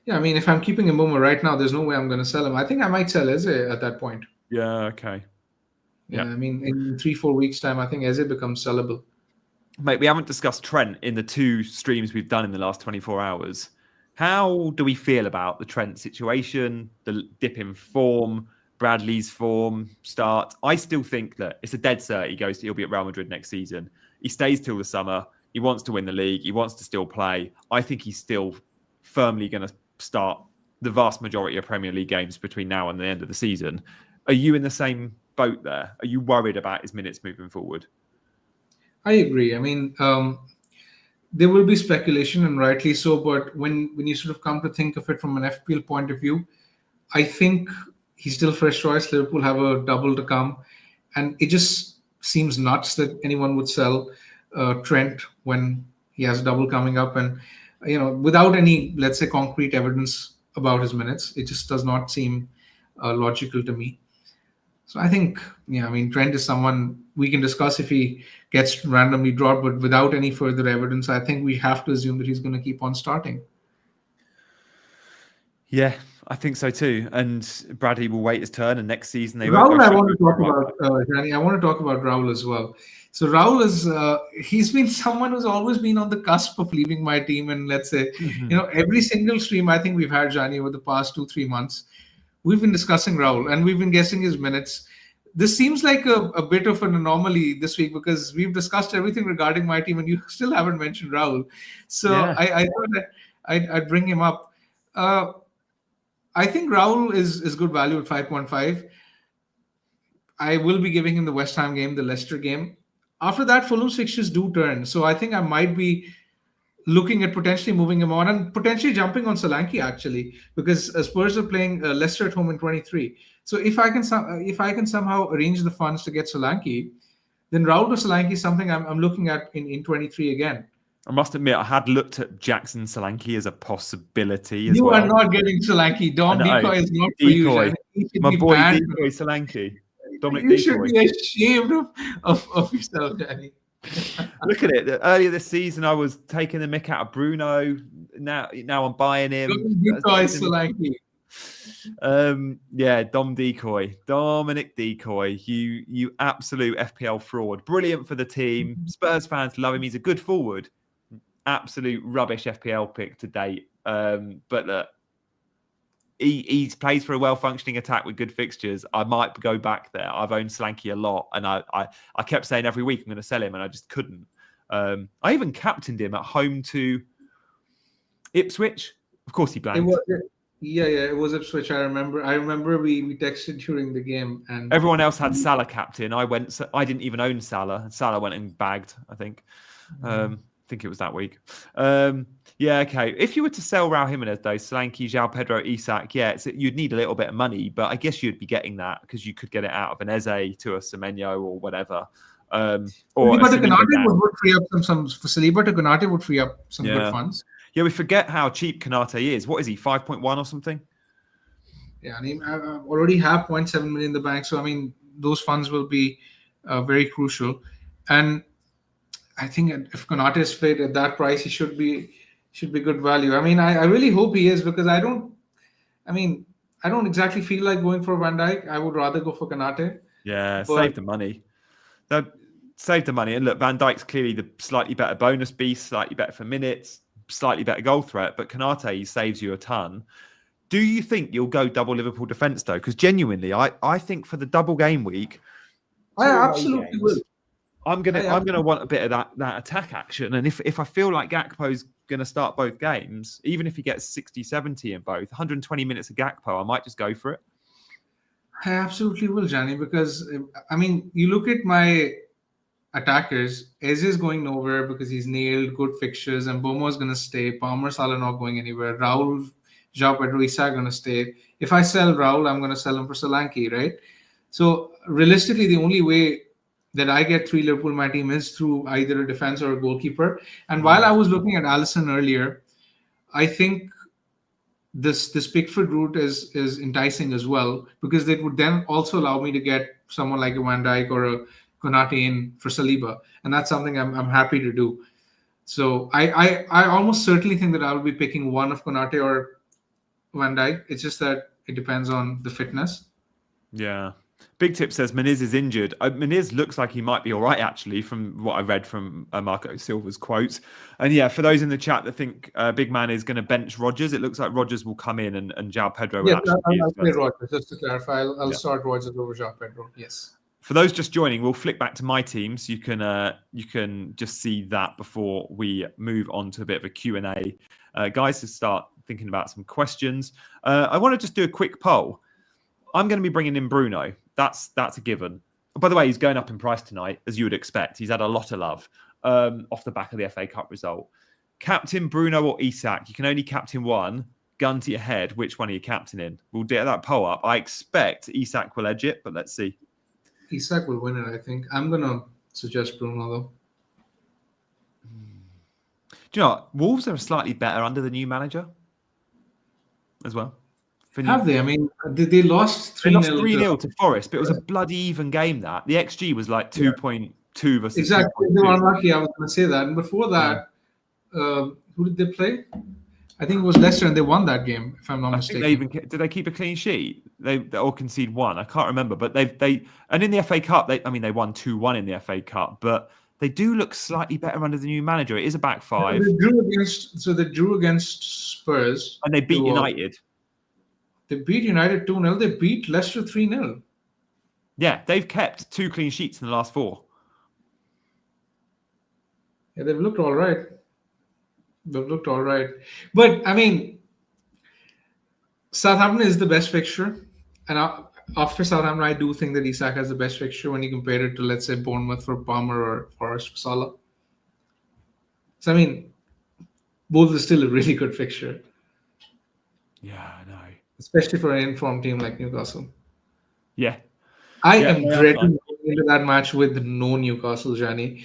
Yeah, I mean, if I'm keeping Mboma right now, there's no way I'm going to sell him. I think I might sell Eze at that point. Yeah, okay. Yeah, I mean, in 3-4 weeks' time, I think Eze becomes sellable. Mate, we haven't discussed Trent in the 2 streams we've done in the last 24 hours. How do we feel about the Trent situation, the dip in form, Bradley's form start? I still think that it's a dead cert. He'll be at Real Madrid next season. He stays till the summer. He wants to win the league. He wants to still play. I think he's still firmly going to start the vast majority of Premier League games between now and the end of the season. Are you in the same boat there? Are you worried about his minutes moving forward? I agree. I mean, there will be speculation, and rightly so. But when you sort of come to think of it from an FPL point of view, I think he's still fresh choice. Liverpool have a double to come, and it just seems nuts that anyone would sell Trent when he has a double coming up, and without any, let's say, concrete evidence about his minutes. It just does not seem logical to me. So I think, I mean, Trent is someone we can discuss if he gets randomly dropped, but without any further evidence, I think we have to assume that he's going to keep on starting. Yeah, I think so too. And Bradley will wait his turn, and next season they Raul, won't. I want to talk about, Gianni. I want to talk about Raul as well. So Raul is he's been someone who's always been on the cusp of leaving my team, and let's say, every single stream I think we've had Gianni over the past 2-3 months, we've been discussing Raul and we've been guessing his minutes. This seems like a bit of an anomaly this week because we've discussed everything regarding my team and you still haven't mentioned Raul. So yeah. I thought that I'd bring him up. I think Raul is good value at 5.5. I will be giving him the West Ham game, the Leicester game. After that, Fulham's fixtures do turn. So I think I might be looking at potentially moving him on and potentially jumping on Solanke actually, because Spurs are playing Leicester at home in 23. So if I can somehow arrange the funds to get Solanke, then Raul to Solanke is something I'm looking at in 23 again. I must admit, I had looked at Jackson Solanke as a possibility as well. You are not getting Solanke. Dom Decoy is not for Decoy. You. My boy Decoy Solanke. Dominic you should be ashamed of yourself, Gianni. Look at it. Earlier this season, I was taking the mick out of Bruno. Now I'm buying him. Decoy Solanke. Yeah, Dominic Decoy. You absolute FPL fraud. Brilliant for the team. Spurs fans love him. He's a good forward. Absolute rubbish FPL pick to date. But look, he plays for a well-functioning attack with good fixtures. I might go back there. I've owned Solanke a lot, and I kept saying every week I'm going to sell him, and I just couldn't. I even captained him at home to Ipswich. Of course, he blanked. Yeah, yeah, it was Ipswich. I remember. I remember we texted during the game, and Everyone else had Salah captain. I didn't even own Salah. And Salah went and bagged, I think. I think it was that week. Yeah, okay. If you were to sell Raul Jimenez, though, Solanke, Joao Pedro, Isak, yeah, you'd need a little bit of money, but I guess you'd be getting that because you could get it out of an Eze to a Semenyo or whatever. Or a Saliba to Saliba Konate now. would free up some for Saliba to Konate would free up some good Yeah. funds. Yeah, we forget how cheap Konate is. What is he, 5.1 or something? Yeah, I mean, I already have 0.7 million in the bank, so I mean, those funds will be very crucial. And I think if Konate is played at that price, he should be good value. I mean, I really hope he is because I don't. I mean, I don't exactly feel like going for Van Dijk. I would rather go for Konate. Yeah, But save the money. Save the money. And look, Van Dijk's clearly the slightly better bonus beast, slightly better for minutes, slightly better goal threat, but Konate saves you a ton. Do you think you'll go double Liverpool defence though? Because genuinely, I think for the double game week, I two away absolutely will. games, I'm gonna want a bit of that attack action. And if I feel like Gakpo's gonna start both games, even if he gets 60, 70 in both, 120 minutes of Gakpo, I might just go for it. I absolutely will, Gianni, because I mean, you look at my attackers. Eze is going nowhere because he's nailed good fixtures, and Bomo is going to stay. Palmer, Salah not going anywhere. Raul, Joao Pedro, Isak going to stay. If I sell Raul, I'm going to sell him for Solanke, right? So realistically, the only way that I get three Liverpool in my team is through either a defense or a goalkeeper. And while I was looking at Allison earlier, I think this Pickford route is enticing as well because it would then also allow me to get someone like a Van Dijk or a Konate in for Saliba, and that's something I'm happy to do. So I almost certainly think that I will be picking one of Konate or Van Dijk. It's just that it depends on the fitness. Yeah. Big Tip says Meniz is injured. Meniz looks like he might be all right, actually, from what I read from Marco Silva's quotes. And yeah, for those in the chat that think Big Man is going to bench Rodgers, it looks like Rodgers will come in and Joao Pedro will Yes, actually be I'll his play first. Rodgers. Just to clarify, I'll Yeah. start Rodgers over Joao Pedro. Yes. For those just joining, we'll flick back to my team so you can just see that before we move on to a bit of a Q&A. Guys, to start thinking about some questions. I want to just do a quick poll. I'm going to be bringing in Bruno. That's a given. By the way, he's going up in price tonight, as you would expect. He's had a lot of love off the back of the FA Cup result. Captain Bruno or Isak? You can only captain one. Gun to your head. Which one are you captaining? We'll get that poll up. I expect Isak will edge it, but let's see. Isak will win it, I think. I'm going to suggest Bruno, though. Do you know what? Wolves are slightly better under the new manager as well. Have they? I mean, they lost 3-0. They lost 3-0 to Forest, but it was a bloody even game that. The XG was like 2.2 versus Exactly. 2.2. They were unlucky. I was going to say that. And before that, who did they play? I think it was Leicester, and they won that game, if I'm not mistaken. Did they keep a clean sheet? They all concede one. I can't remember, but they and in the FA Cup, they won 2-1 in the FA Cup, but they do look slightly better under the new manager. It is a back five. They drew against Spurs, and they beat United. They beat United 2-0. They beat Leicester 3-0. Yeah, they've kept 2 clean sheets in the last 4. Yeah, they've looked all right. But, I mean, Southampton is the best fixture. And after Southampton, I do think that Isak has the best fixture when you compare it to, let's say, Bournemouth for Palmer or Forest for Salah. So, I mean, both are still a really good fixture. Yeah, I know. Especially for an informed team like Newcastle. Yeah. I am dreading going into that match with no Newcastle, Gianni.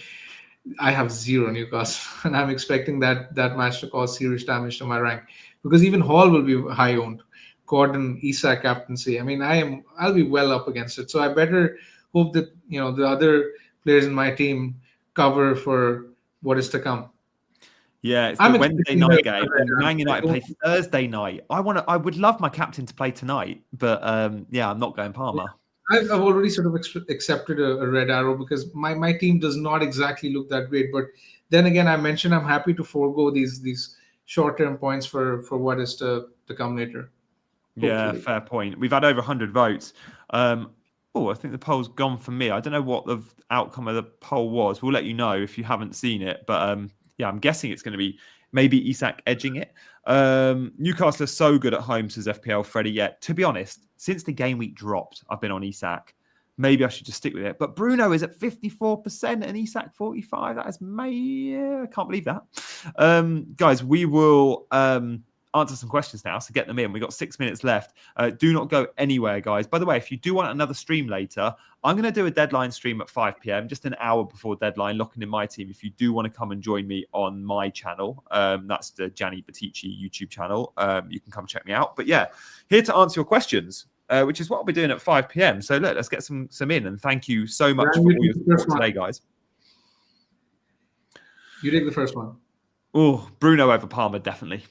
I have 0 Newcastle, and I'm expecting that match to cause serious damage to my rank because even Hall will be high owned. Gordon, Isak captaincy. I mean, I'll be well up against it. So I better hope that the other players in my team cover for what is to come. Yeah, it's the Wednesday night game. Man United play Thursday night. I would love my captain to play tonight, but I'm not going Palmer. I've already sort of accepted a red arrow because my team does not exactly look that great. But then again, I mentioned I'm happy to forego these short-term points for what is to come later. Hopefully. Yeah, fair point. We've had over 100 votes. I think the poll's gone for me. I don't know what the outcome of the poll was. We'll let you know if you haven't seen it. But I'm guessing it's going to be maybe Isak edging it. Newcastle are so good at home, says FPL Freddie. Yeah, to be honest, since the game week dropped, I've been on Isak. Maybe I should just stick with it. But Bruno is at 54% and Isak 45%. That is I can't believe that. Guys, we will answer some questions now, so get them in. We've got 6 minutes left. Do not go anywhere, guys. By the way, if you do want another stream later, I'm going to do a deadline stream at 5 p.m., just an hour before deadline, locking in my team. If you do want to come and join me on my channel, that's the Gianni Batici YouTube channel. You can come check me out. But yeah, here to answer your questions, which is what I'll be doing at 5 p.m. So look, let's get some in. And thank you so much for all your support today, guys. You take the first one. Oh, Bruno over Palmer, definitely.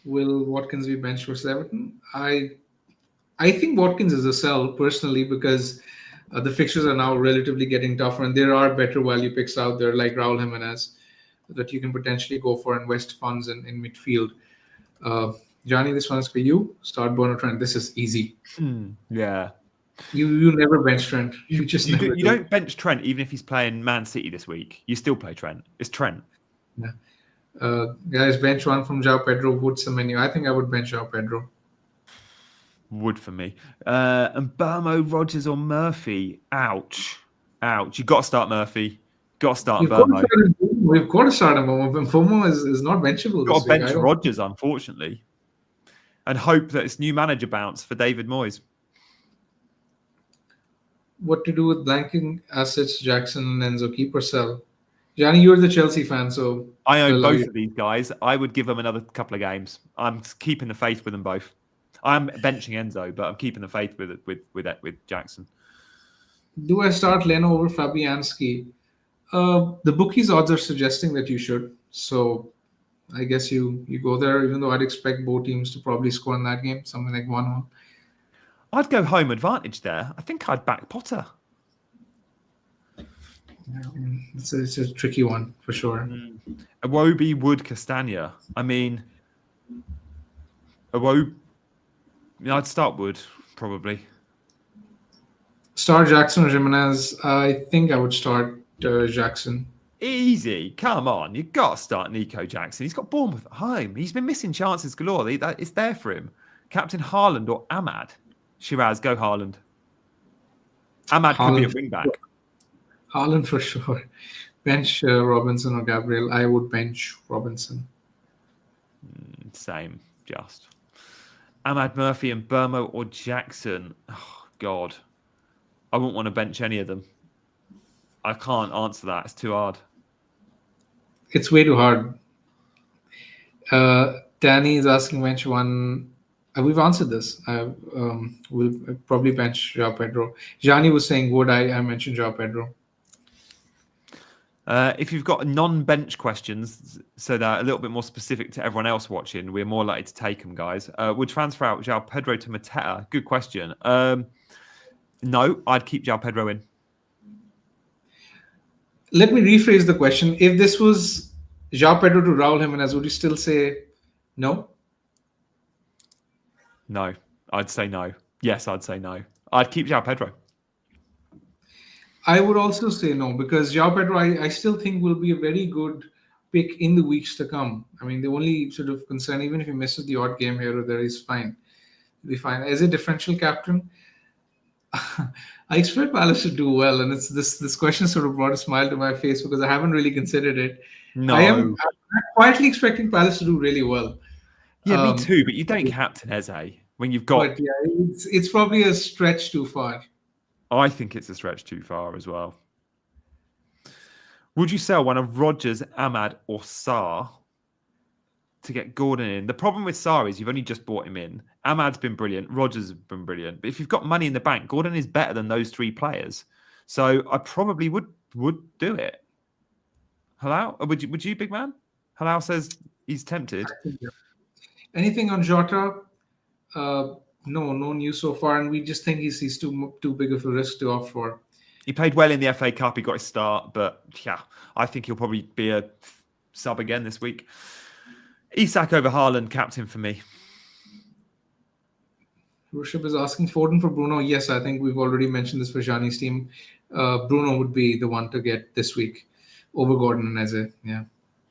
Will Watkins be benched versus Everton? I think Watkins is a sell personally because the fixtures are now relatively getting tougher and there are better value picks out there like Raul Jimenez that you can potentially go for in West funds in midfield. Gianni, this one's for you. Start Bruno Trent. This is easy. Yeah. You never bench Trent. You don't bench Trent even if he's playing Man City this week. You still play Trent. It's Trent. Yeah. Guys, bench one from Joao Pedro, Wood, Semenyo. I think I would bench Joao Pedro. Wood for me. And Burmo, Rodgers, or Murphy. Ouch. You got to start Murphy. Got to start Burmo. We've got to start him. Burmo is not benchable. Got to bench Rodgers, unfortunately. And hope that it's new manager bounce for David Moyes. What to do with blanking assets, Jackson and Enzo? Keep or sell? Gianni, you're the Chelsea fan, so I own both of these guys. I would give them another couple of games. I'm keeping the faith with them both. I'm benching Enzo, but I'm keeping the faith with Jackson. Do I start Leno over Fabianski? The bookies odds are suggesting that you should. So I guess you go there, even though I'd expect both teams to probably score in that game, something like 1-1. I'd go home advantage there. I think I'd back Potter. It's a tricky one for sure. Iwobi, Wood, Castagna. I mean, I'd start Wood probably. Start Jackson or Jimenez. I think I would start Jackson. Easy. Come on. You've got to start Nico Jackson. He's got Bournemouth at home. He's been missing chances galore. It's there for him. Captain Haaland or Ahmad? Shiraz, go Haaland. Ahmad could be a wing back. Haaland for sure. Bench Robinson or Gabriel. I would bench Robinson. Same, just. Ahmad, Murphy and Burmo or Jackson. Oh, God. I wouldn't want to bench any of them. I can't answer that. It's too hard. It's way too hard. Danny is asking bench one. We've answered this. We'll probably bench Joao Pedro. Gianni was saying, would I mentioned Joao Pedro. If you've got non-bench questions, so they're a little bit more specific to everyone else watching, we're more likely to take them, guys. Would transfer out Joao Pedro to Mateta? Good question. No, I'd keep Joao Pedro in. Let me rephrase the question. If this was Joao Pedro to Raul Jimenez, would you still say no? No, I'd say no. Yes, I'd say no. I'd keep Joao Pedro. I would also say no, because Joao Pedro, I still think will be a very good pick in the weeks to come. I mean, the only sort of concern, even if he misses the odd game here or there, is fine. He'll be fine. As a differential captain, I expect Palace to do well, and it's this question sort of brought a smile to my face because I haven't really considered it. No, I'm quietly expecting Palace to do really well. Yeah, me too. But you don't captain Eze when you've got. But yeah, it's probably a stretch too far. I think it's a stretch too far as well. Would you sell one of Rodgers, Ahmad, or Sarr to get Gordon in? The problem with Sarr is you've only just bought him in. Ahmad's been brilliant. Rodgers has been brilliant. But if you've got money in the bank, Gordon is better than those three players. So I probably would do it. Hello? Would you, big man? Hello says he's tempted. Anything on Jota? No news so far, and we just think he's too big of a risk to opt for. He played well in the FA Cup. He got his start, but yeah, I think he'll probably be a sub again this week. Isak over Haaland, captain for me. Rushabh is asking Foden for Bruno. Yes, I think we've already mentioned this for Gianni's team. Bruno would be the one to get this week over Gordon and Eze. Yeah.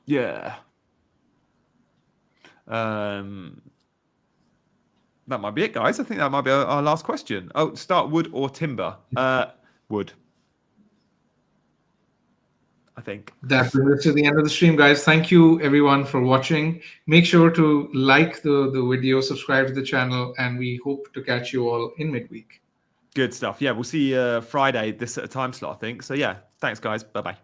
Yeah. That might be it, guys. I think that might be our last question. Oh, start wood or timber? Wood. I think. That brings us to the end of the stream, guys. Thank you, everyone, for watching. Make sure to like the video, subscribe to the channel, and we hope to catch you all in midweek. Good stuff. Yeah, we'll see you Friday, this at a time slot, I think. So, yeah, thanks, guys. Bye-bye.